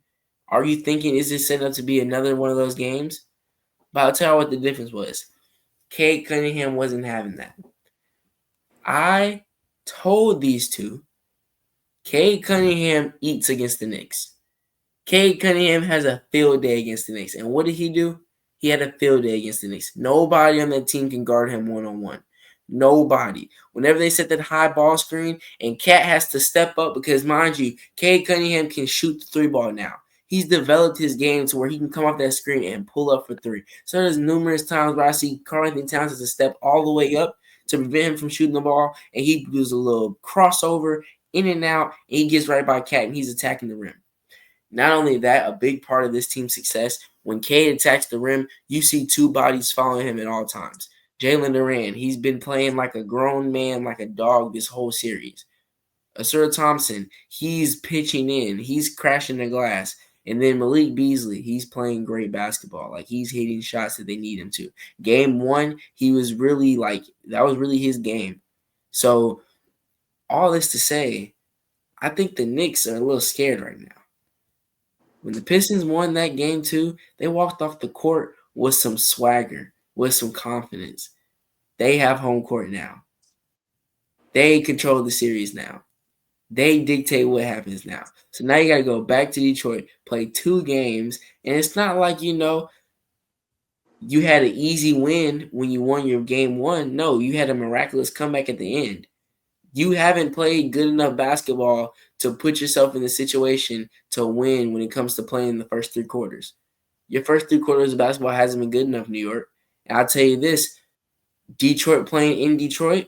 Are you thinking, is this set up to be another one of those games? But I'll tell you what the difference was. Cade Cunningham wasn't having that. I told these two, Cade Cunningham eats against the Knicks. Cade Cunningham has a field day against the Knicks. And what did he do? He had a field day against the Knicks. Nobody on that team can guard him one-on-one. Nobody. Whenever they set that high ball screen, and Cat has to step up because, mind you, Cade Cunningham can shoot the three ball now. He's developed his game to where he can come off that screen and pull up for three. So there's numerous times where I see Karl-Anthony Towns has to step all the way up to prevent him from shooting the ball, and he does a little crossover in and out, and he gets right by Cat, and he's attacking the rim. Not only that, a big part of this team's success, when Cade attacks the rim, you see two bodies following him at all times. Jalen Duran, he's been playing like a grown man, like a dog this whole series. Asura Thompson, he's pitching in. He's crashing the glass. And then Malik Beasley, he's playing great basketball. Like, he's hitting shots that they need him to. Game one, he was really like, that was really his game. So, all this to say, I think the Knicks are a little scared right now. When the Pistons won that game too, they walked off the court with some swagger, with some confidence. They have home court now. They control the series now. They dictate what happens now. So now you got to go back to Detroit, play 2 games, and it's not like, you had an easy win when you won your game 1. No, you had a miraculous comeback at the end. You haven't played good enough basketball to put yourself in the situation to win when it comes to playing the first 3 quarters. Your first 3 quarters of basketball hasn't been good enough, New York. And I'll tell you this, Detroit playing in Detroit,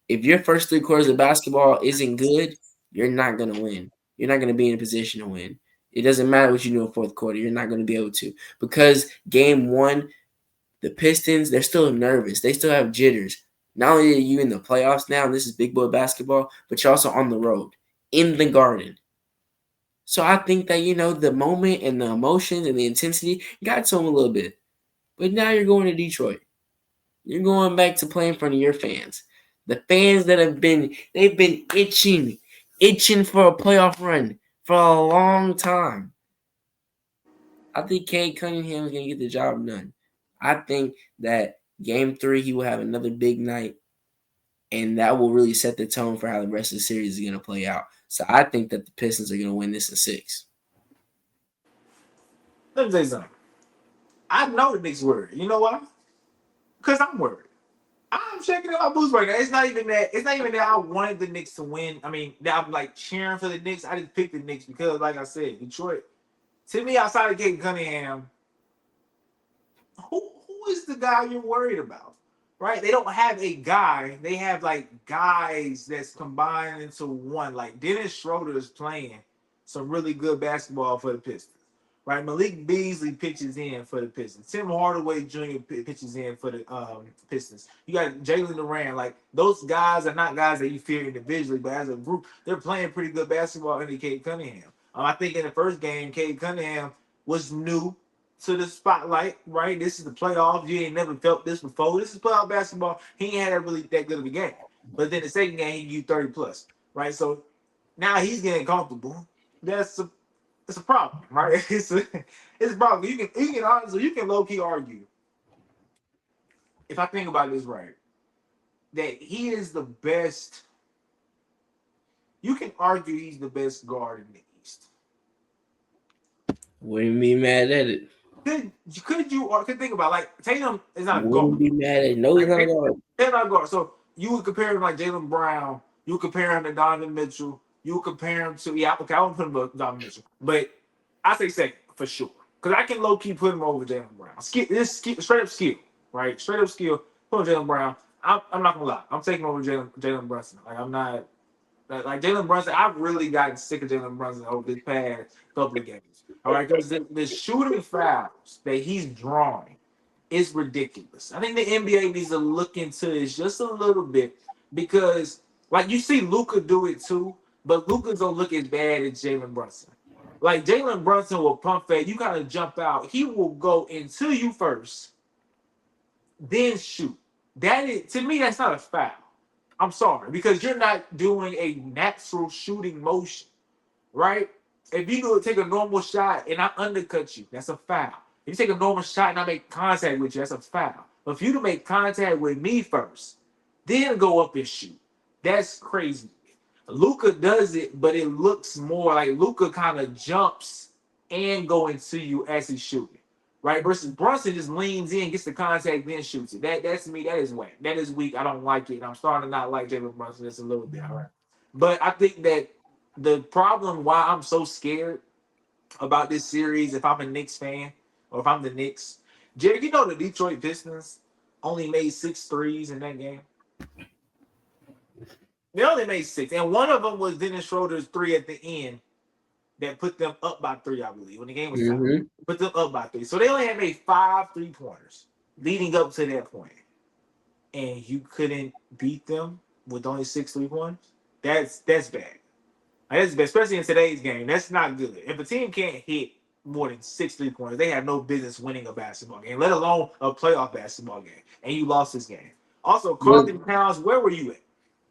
if your first 3 quarters of basketball isn't good, you're not going to win. You're not going to be in a position to win. It doesn't matter what you do in fourth quarter. You're not going to be able to. Because game 1, the Pistons, they're still nervous. They still have jitters. Not only are you in the playoffs now, and this is big boy basketball, but you're also on the road, in the Garden. So I think that, the moment and the emotions and the intensity got to them a little bit. But now you're going to Detroit. You're going back to play in front of your fans. The fans that they've been itching for a playoff run for a long time. I think Cade Cunningham is going to get the job done. I think that game 3, he will have another big night, and that will really set the tone for how the rest of the series is going to play out. So I think that the Pistons are going to win this in 6. Let me tell you something. I know the Knicks worried. You know why? Because I'm worried. I'm checking out my boots right now. It's not even that. It's not even that I wanted the Knicks to win. I mean, that I'm like cheering for the Knicks. I just picked the Knicks because, like I said, Detroit. To me, outside of Cade Cunningham, who is the guy you're worried about? Right? They don't have a guy. They have like guys that's combined into one. Like Dennis Schroeder is playing some really good basketball for the Pistons. Right? Malik Beasley pitches in for the Pistons. Tim Hardaway Jr. pitches in for the Pistons. You got Jalen Duran. Like those guys are not guys that you fear individually, but as a group, they're playing pretty good basketball under Cade Cunningham. I think in the first game, Cade Cunningham was new to the spotlight, right? This is the playoffs. You ain't never felt this before. This is playoff basketball. He ain't had that good of a game. But then the second game, he gave you 30 plus, right? So now he's getting comfortable. That's a problem, right? It's a problem. You can honestly low key argue, if I think about this right, that he is the best. You can argue he's the best guard in the East. Wouldn't be mad at it. Could you or could think about like Tatum is not a guard. Wouldn't be mad at it. No, he's not a guard. They're not guard. So you would compare him like Jaylen Brown. You would compare him to Donovan Mitchell. You would compare him to okay, I won't put him above Donovan Mitchell, but I say second for sure because I can low key put him over Jaylen Brown. Straight up skill, right? Straight up skill. Put Jaylen Brown. I'm not gonna lie. I'm taking over Jalen Brunson. Like I'm not like Jalen Brunson. I've really gotten sick of Jalen Brunson over this past couple of games. All right, because the shooting fouls that he's drawing is ridiculous. I think the NBA needs to look into this just a little bit because, like, you see Luka do it too, but Luka's don't look as bad as Jalen Brunson. Like Jalen Brunson will pump fake, you kind of jump out. He will go into you first, then shoot. That is to me, that's not a foul. I'm sorry because you're not doing a natural shooting motion, right? If you go take a normal shot and I undercut you, that's a foul. If you take a normal shot and I make contact with you, that's a foul. But if you to make contact with me first, then go up and shoot, that's crazy. Luka does it, but it looks more like Luka kind of jumps and go into you as he's shooting, right? Versus Brunson just leans in, gets the contact, then shoots it. That's me. That is whack. That is weak. I don't like it. And I'm starting to not like Jalen Brunson just a little bit. All right, but I think that the problem why I'm so scared about this series, if I'm a Knicks fan or if I'm the Knicks, Jerry, you know the Detroit Pistons only made 6 threes in that game. They only made 6, and one of them was Dennis Schroeder's 3 at the end that put them up by 3, I believe, when the game was tied. Mm-hmm. Put them up by 3. So they only had made 5 3-pointers leading up to that point, and you couldn't beat them with only 6 3-pointers. That's bad. Like, that's bad, especially in today's game. That's not good. If a team can't hit more than 6 3-pointers, they have no business winning a basketball game, let alone a playoff basketball game. And you lost this game. Also, Carlton Towns, where were you at?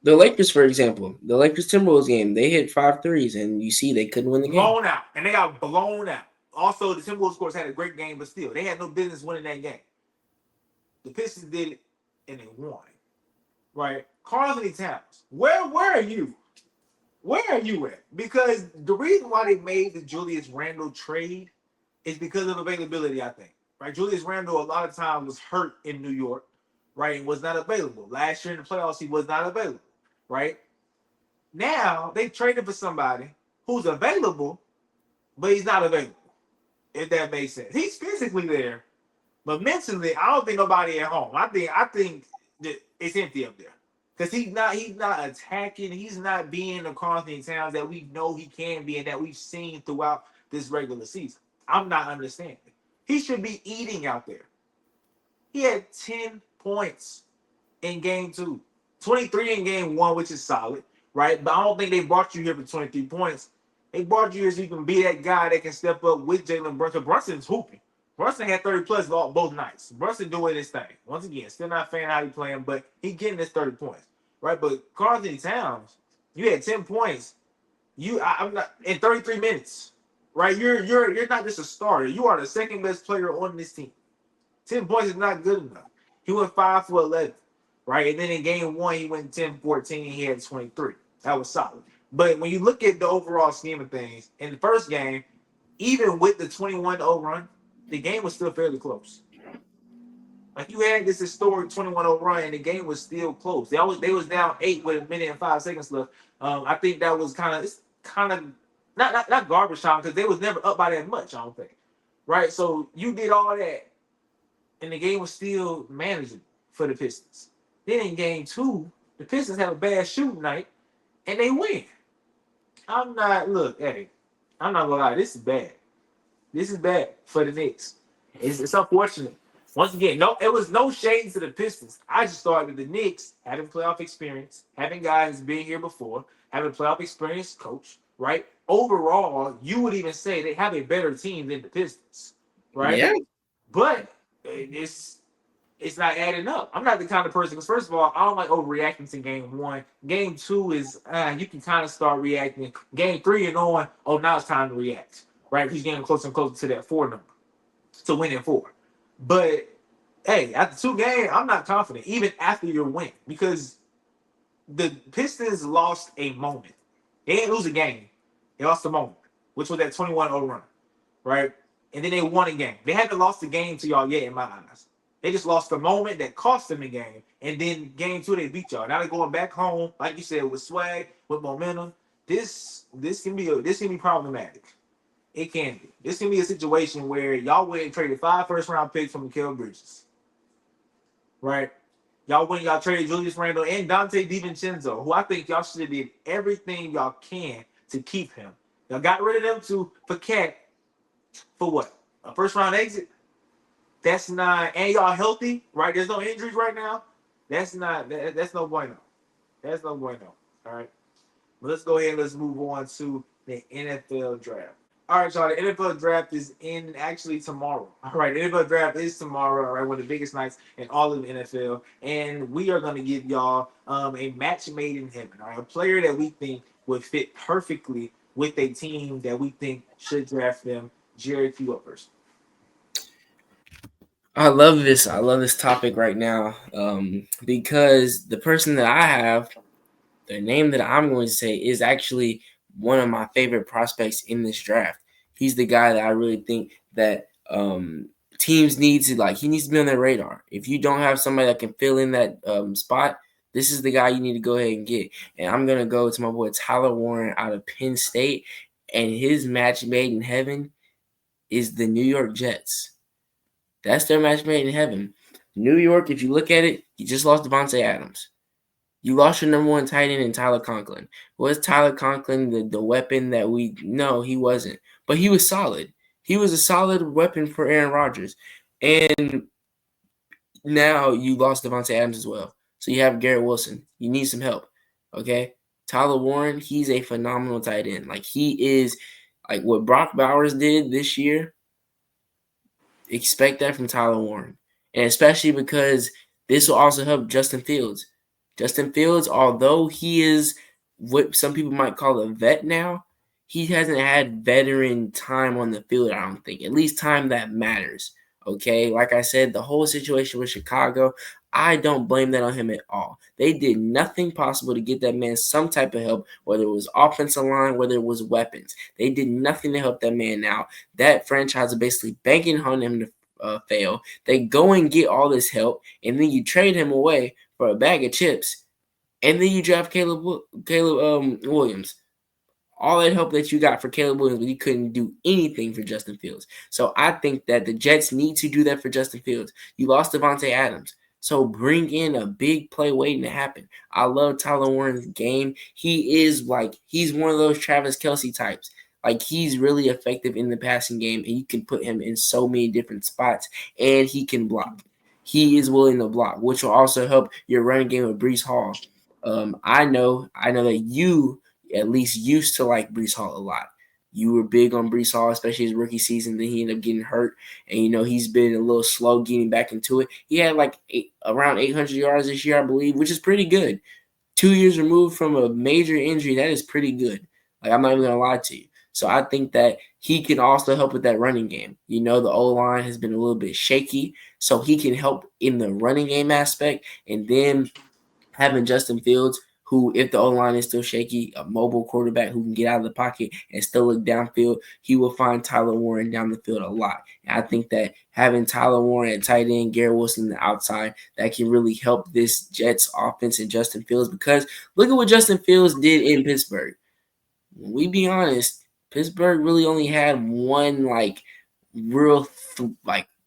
The Lakers, for example, the Lakers Timberwolves game, they hit 5 threes, and you see they couldn't win the game. Blown out, and they got blown out. Also, the Timberwolves, of course, had a great game, but still, they had no business winning that game. The Pistons did it, and they won. Right? Carlton Towns, where are you? Where are you at? Because the reason why they made the Julius Randle trade is because of availability, I think. Right? Julius Randle, a lot of times, was hurt in New York, right, and was not available. Last year in the playoffs, he was not available, right? Now they traded for somebody who's available, but he's not available. If that makes sense, he's physically there, but mentally, I don't think nobody at home. I think that it's empty up there because he's not attacking. He's not being the Carlton Towns that we know he can be and that we've seen throughout this regular season. I'm not understanding. He should be eating out there. He had 10 points in game 2, 23 in game 1, which is solid. Right? But I don't think they brought you here for 23 points. They brought you here so you can be that guy that can step up with Jalen Brunson. Brunson's hooping. Brunson had 30 plus both nights. Brunson doing his thing. Once again, still not a fan of how he playing, but he getting his 30 points. Right? But Carlton Towns, you had 10 points. I'm not in 33 minutes. Right? You're not just a starter. You are the second best player on this team. 10 points is not good enough. He went 5 for 11. Right? And then in game 1, he went 10-14. He had 23. That was solid. But when you look at the overall scheme of things, in the first game, even with the 21-0 run, the game was still fairly close. Like you had this historic 21-0 run, and the game was still close. They was down 8 with a minute and 5 seconds left. I think that was kind of not garbage time because they was never up by that much. I don't think. Right. So you did all that, and the game was still manageable for the Pistons. Then in game 2, the Pistons have a bad shooting night. And they win. I'm not gonna lie, this is bad. This is bad for the Knicks. It's unfortunate. Once again, it was no shade to the Pistons. I just thought that the Knicks, having playoff experience, having guys been here before, having playoff experience coach, right? Overall, you would even say they have a better team than the Pistons, right? Yeah. But it's not adding up. I'm not the kind of person because first of all, I don't like overreacting to game 1. Game 2 is you can kind of start reacting. Game 3 and on, now it's time to react, right? He's getting closer and closer to that 4 number to winning 4. But hey, after 2 games, I'm not confident even after your win because the Pistons lost a moment. They didn't lose a game. They lost a moment, which was that 21-0 run, right? And then they won a game. They haven't lost a game to y'all yet in my eyes. They just lost the moment that cost them the game, and then game two they beat y'all. Now they're going back home, like you said, with swag, with momentum. This can be problematic. It can be. This can be a situation where y'all went and traded 5 first-round picks from Mikal Bridges, right? Y'all traded Julius Randle and Dante DiVincenzo, who I think y'all should have did everything y'all can to keep him. Y'all got rid of them for Cat for what? A first-round exit? That's not, and y'all healthy, right? There's no injuries right now. That's no bueno. That's no bueno. All right. But let's go ahead and let's move on to the NFL draft. All right, y'all. The NFL draft is in actually tomorrow. All right, the NFL draft is tomorrow. All right, one of the biggest nights in all of the NFL, and we are going to give y'all a match made in heaven. All right, a player that we think would fit perfectly with a team that we think should draft them. Jared, you up first. I love this. I love this topic right now because the person that I have, the name that I'm going to say, is actually one of my favorite prospects in this draft. He's the guy that I really think that teams need to like. He needs to be on their radar. If you don't have somebody that can fill in that spot, this is the guy you need to go ahead and get. And I'm gonna go to my boy Tyler Warren out of Penn State, and his match made in heaven is the New York Jets. That's their match made in heaven. New York, if you look at it, you just lost Devontae Adams. You lost your number one tight end in Tyler Conklin. Was Tyler Conklin the weapon that we know? He wasn't. But he was solid. He was a solid weapon for Aaron Rodgers. And now you lost Devontae Adams as well. So you have Garrett Wilson. You need some help. Okay? Tyler Warren, he's a phenomenal tight end. Like he is like what Brock Bowers did this year. Expect that from Tyler Warren. And especially because this will also help Justin Fields. Justin Fields, although he is what some people might call a vet now, he hasn't had veteran time on the field, I don't think. At least time that matters. Okay? Like I said, the whole situation with Chicago, I don't blame that on him at all. They did nothing possible to get that man some type of help, whether it was offensive line, whether it was weapons. They did nothing to help that man out. That franchise is basically banking on him to fail. They go and get all this help, and then you trade him away for a bag of chips, and then you draft Caleb Williams. All that help that you got for Caleb Williams, but you couldn't do anything for Justin Fields. So I think that the Jets need to do that for Justin Fields. You lost Devontae Adams. So bring in a big play waiting to happen. I love Tyler Warren's game. He's one of those Travis Kelce types. Like he's really effective in the passing game, and you can put him in so many different spots, and he can block. He is willing to block, which will also help your running game with Breece Hall. I know that you at least used to like Breece Hall a lot. You were big on Breece Hall, especially his rookie season. Then he ended up getting hurt, and he's been a little slow getting back into it. He had around 800 yards this year, I believe, which is pretty good. 2 years removed from a major injury, that is pretty good. Like I'm not even gonna lie to you. So I think that he can also help with that running game. The O line has been a little bit shaky, so he can help in the running game aspect, and then having Justin Fields, who, if the O-line is still shaky, a mobile quarterback who can get out of the pocket and still look downfield, he will find Tyler Warren down the field a lot. And I think that having Tyler Warren at tight end, Garrett Wilson on the outside, that can really help this Jets offense and Justin Fields, because look at what Justin Fields did in Pittsburgh. When we be honest, Pittsburgh really only had one real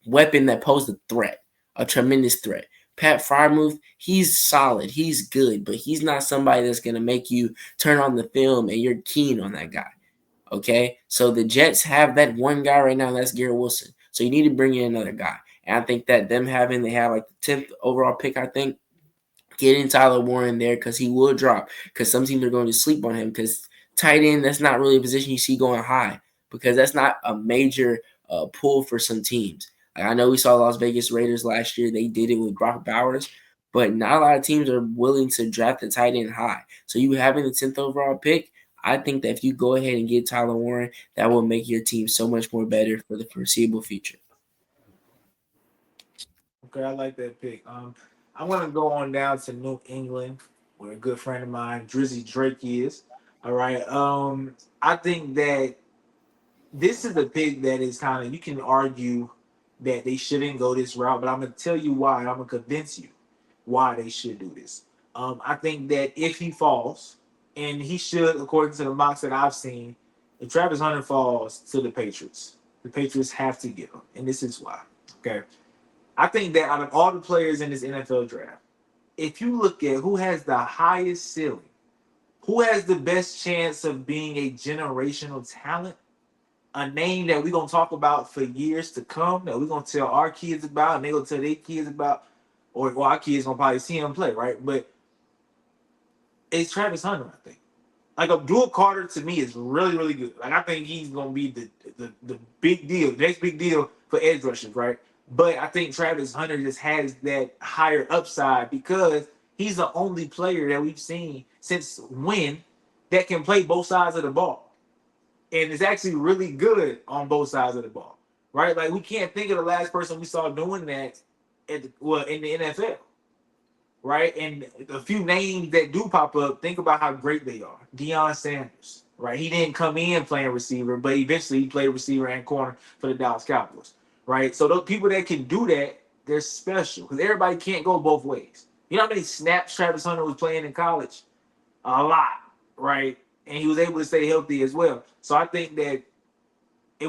weapon that posed a threat, a tremendous threat. Pat Freiermuth, he's solid, he's good, but he's not somebody that's going to make you turn on the film and you're keen on that guy. Okay, so the Jets have that one guy right now, that's Garrett Wilson. So you need to bring in another guy. And I think that they have the 10th overall pick, I think, getting Tyler Warren there because he will drop, because some teams are going to sleep on him, because tight end, that's not really a position you see going high, because that's not a major pull for some teams. Like I know we saw Las Vegas Raiders last year. They did it with Brock Bowers, but not a lot of teams are willing to draft the tight end high. So you having the 10th overall pick, I think that if you go ahead and get Tyler Warren, that will make your team so much more better for the foreseeable future. Okay, I like that pick. I'm gonna go on down to New England, where a good friend of mine, Drizzy Drake, is. All right. I think that this is a pick that is kind of, you can argue that they shouldn't go this route, but I'm gonna tell you why. I'm gonna convince you why they should do this. I think that if he falls, and he should, according to the mocks that I've seen, if Travis Hunter falls to the Patriots have to get him, and this is why. Okay, I think that out of all the players in this NFL draft, if you look at who has the highest ceiling, who has the best chance of being a generational talent, a name that we're gonna talk about for years to come, that we're gonna tell our kids about, and they gonna tell their kids about, or well, our kids gonna probably see him play, right? But it's Travis Hunter, I think. Like Abdul Carter to me is really, really good. Like I think he's gonna be the big deal, the next big deal for edge rushers, right? But I think Travis Hunter just has that higher upside because he's the only player that we've seen since when that can play both sides of the ball. And is actually really good on both sides of the ball. Right? Like we can't think of the last person we saw doing that in the NFL, right? And a few names that do pop up, think about how great they are. Deion Sanders, right? He didn't come in playing receiver, but eventually he played receiver and corner for the Dallas Cowboys, right? So those people that can do that, they're special because everybody can't go both ways. You know how many snaps Travis Hunter was playing in college? A lot, right? And he was able to stay healthy as well. So I think that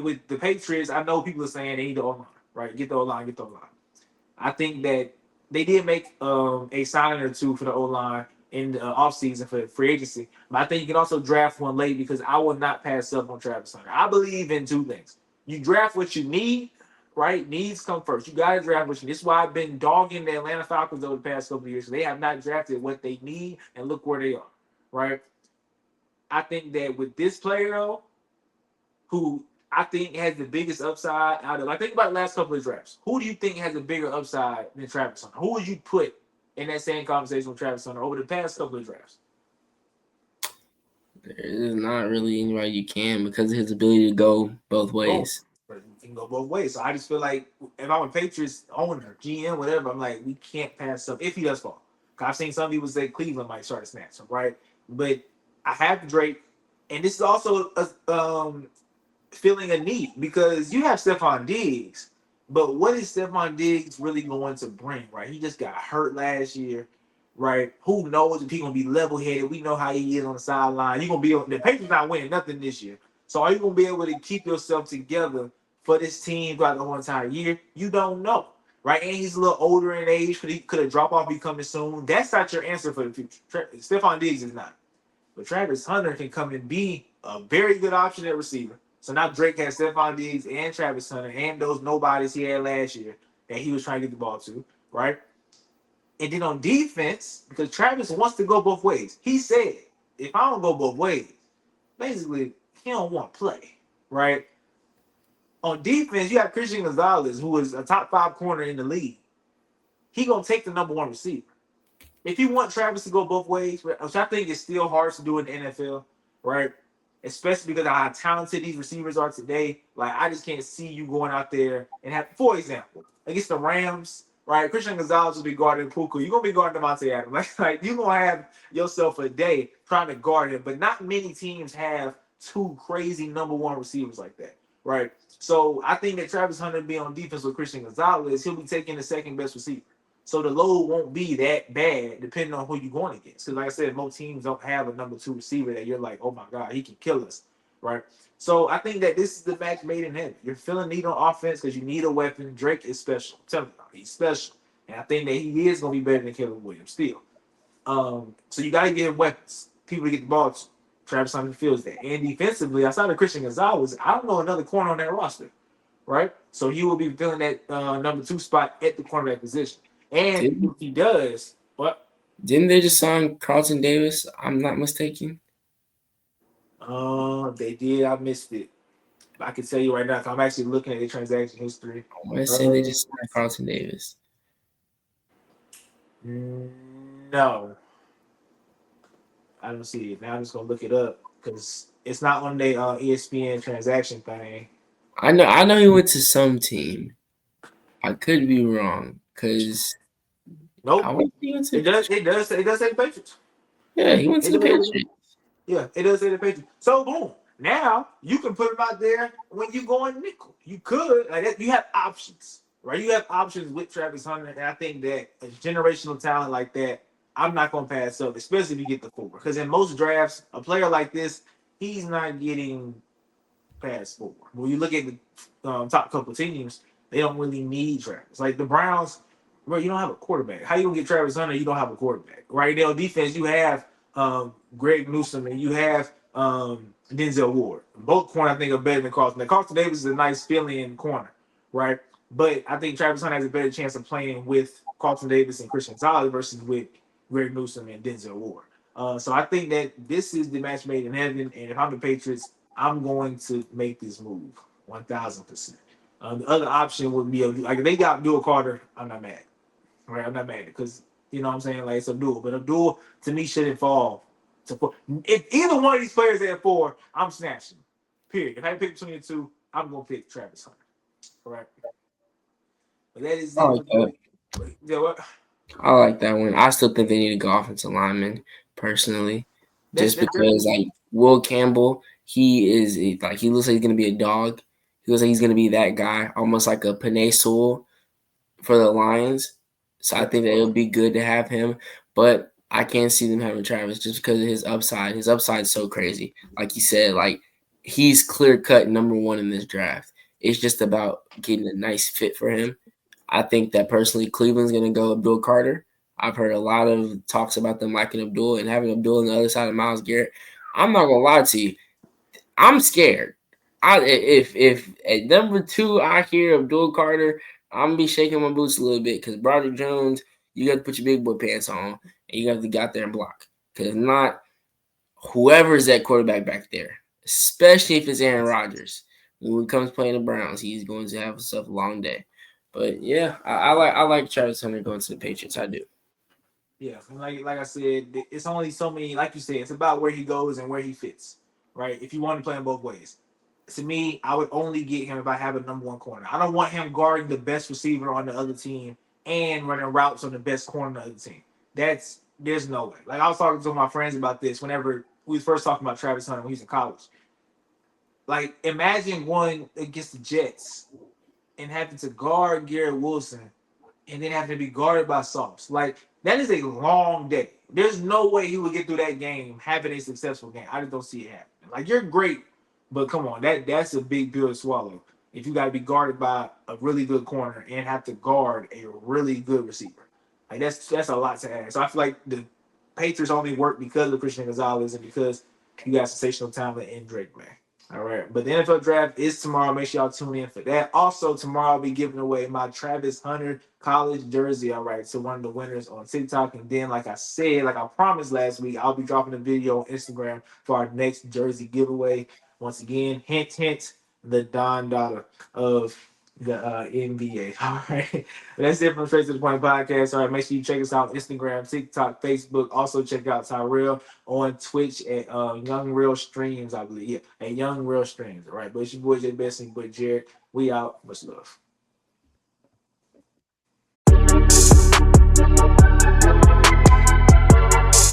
with the Patriots, I know people are saying they need the O line, right? Get the O line, get the O line. I think that they did make a signing or two for the O line in the offseason for free agency. But I think you can also draft one late because I will not pass up on Travis Hunter. I believe in two things. You draft what you need, right? Needs come first. You got to draft what you need. This is why I've been dogging the Atlanta Falcons over the past couple of years. They have not drafted what they need, and look where they are, right? I think that with this player, though, who I think has the biggest upside out of, like, think about the last couple of drafts. Who do you think has a bigger upside than Travis Hunter? Who would you put in that same conversation with Travis Hunter over the past couple of drafts? There's not really anybody you can because of his ability to go both Both. ways. But you can go both ways. So I just feel like if I'm a Patriots owner, GM, whatever, I'm like, we can't pass up if he does fall. I've seen some people say Cleveland might start to snatch him, right? But I have Drake, and this is also feeling a need because you have Stephon Diggs, but what is Stephon Diggs really going to bring, right? He just got hurt last year, right? Who knows if he's gonna be level headed? We know how he is on the sideline. You're gonna be the Patriots not winning nothing this year, so are you gonna be able to keep yourself together for this team throughout the whole entire year? You don't know, right? And he's a little older in age. Could a drop off be coming soon? That's not your answer for the future. Stephon Diggs is not. But Travis Hunter can come and be a very good option at receiver. So now Drake has Stephon Diggs and Travis Hunter and those nobodies he had last year that he was trying to get the ball to, right? And then on defense, because Travis wants to go both ways. He said, if I don't go both ways, basically he don't want to play, right? On defense, you have Christian Gonzalez, who is a top 5 corner in the league. He gonna take the number 1 receiver. If you want Travis to go both ways, which I think is still hard to do in the NFL, right? Especially because of how talented these receivers are today. Like, I just can't see you going out there and have, for example, against the Rams, right? Christian Gonzalez will be guarding Puka. You're going to be guarding Devontae Adams. Like you're going to have yourself a day trying to guard him, but not many teams have 2 crazy number 1 receivers like that, right? So I think that Travis Hunter being on defense with Christian Gonzalez, he'll be taking the second best receiver. So the load won't be that bad depending on who you're going against. Because like I said, most teams don't have a number 2 receiver that you're like, oh my God, he can kill us, right? So I think that this is the match made in heaven. You're feeling need on offense because you need a weapon. Drake is special. I'm telling you, he's special. And I think that he is going to be better than Caleb Williams still. So you got to give him weapons, people to get the ball to. Travis Hunter feels that. And defensively, outside of Christian Gonzalez, I don't know another corner on that roster, right? So he will be filling that number 2 spot at the cornerback position. And if he does, what? Didn't they just sign Carlton Davis? I'm not mistaken. They did. I missed it. But I can tell you right now, 'cause I'm actually looking at the transaction history. I want to say they just signed Carlton Davis. No, I don't see it. Now I'm just gonna look it up because it's not on the ESPN transaction thing. I know he went to some team. I could be wrong because Nope. I want he went to It does. It does. It does say the Patriots. yeah, he went to It the does. Patriots. Yeah, it does say the Patriots. So boom. Now you can put him out there when you go in nickel. You could like that. You have options, right? You have options with Travis Hunter, and I think that a generational talent like that, I'm not gonna pass up, especially if you get the four. Because in most drafts, a player like this, he's not getting past four. When you look at the top couple teams, they don't really need Travis. Like the Browns, bro, you don't have a quarterback. How you gonna get Travis Hunter? You don't have a quarterback, right? Now defense, you have Greg Newsome and you have Denzel Ward. Both corner I think are better than Carlton. Now, Carlton Davis is a nice fill-in corner, right? But I think Travis Hunter has a better chance of playing with Carlton Davis and Christian Gonzalez versus with Greg Newsome and Denzel Ward. So I think that this is the match made in heaven. And if I'm the Patriots, I'm going to make this move 1,000%. The other option would be like if they got Abdul Carter, I'm not mad. Right, I'm not mad because you know what I'm saying like it's Abdul, but Abdul to me shouldn't fall to four. If either one of these players at four, I'm snatching. Period. If I pick between the two, I'm gonna pick Travis Hunter. All right, but that is I it. like that. Yeah, what? I like that one. I still think they need a go offensive lineman, personally, just because like Will Campbell, he is like he looks like he's gonna be a dog. He looks like he's gonna be that guy, almost like a Panay Sewell for the Lions. So I think that it would be good to have him, but I can't see them having Travis just because of his upside. His upside is so crazy. Like you said, like he's clear cut number one in this draft. It's just about getting a nice fit for him. I think that personally Cleveland's going to go Abdul Carter. I've heard a lot of talks about them liking Abdul and having Abdul on the other side of Myles Garrett. I'm not going to lie to you. I'm scared. If at number two I hear Abdul Carter, I'm gonna be shaking my boots a little bit because Broderick Jones, you got to put your big boy pants on and you got to get out there and block. Because not whoever's that quarterback back there, especially if it's Aaron Rodgers, when it comes playing the Browns, he's going to have himself a long day. But yeah, I like Travis Hunter going to the Patriots. I do. Yeah, and like I said, it's only so many. Like you said, it's about where he goes and where he fits, right? If you want to play him both ways, to me, I would only get him if I have a number one corner. I don't want him guarding the best receiver on the other team and running routes on the best corner on the other team. There's no way. Like I was talking to my friends about this whenever we was first talking about Travis Hunter when he was in college. Like imagine going against the Jets and having to guard Garrett Wilson and then having to be guarded by Sauce. Like that is a long day. There's no way he would get through that game having a successful game. I just don't see it happening. Like you're great, but come on, that's a big pill to swallow. If you got to be guarded by a really good corner and have to guard a really good receiver, like that's a lot to ask. So I feel like the Patriots only work because of Christian Gonzalez and because you got sensational talent in Drake May. All right. But the NFL draft is tomorrow. Make sure y'all tune in for that. Also, tomorrow I'll be giving away my Travis Hunter college jersey. All right. So one of the winners on TikTok. And then, like I said, like I promised last week, I'll be dropping a video on Instagram for our next jersey giveaway. Once again, hint, hint, the Don Dollar of the NBA. All right. That's it from Straight to the Point podcast. All right. Make sure you check us out on Instagram, TikTok, Facebook. Also, check out Tyrell on Twitch at Young Real Streams, I believe. Yeah, at Young Real Streams. All right. But it's your boy Jay Best and your boy Jared. We out. Much love.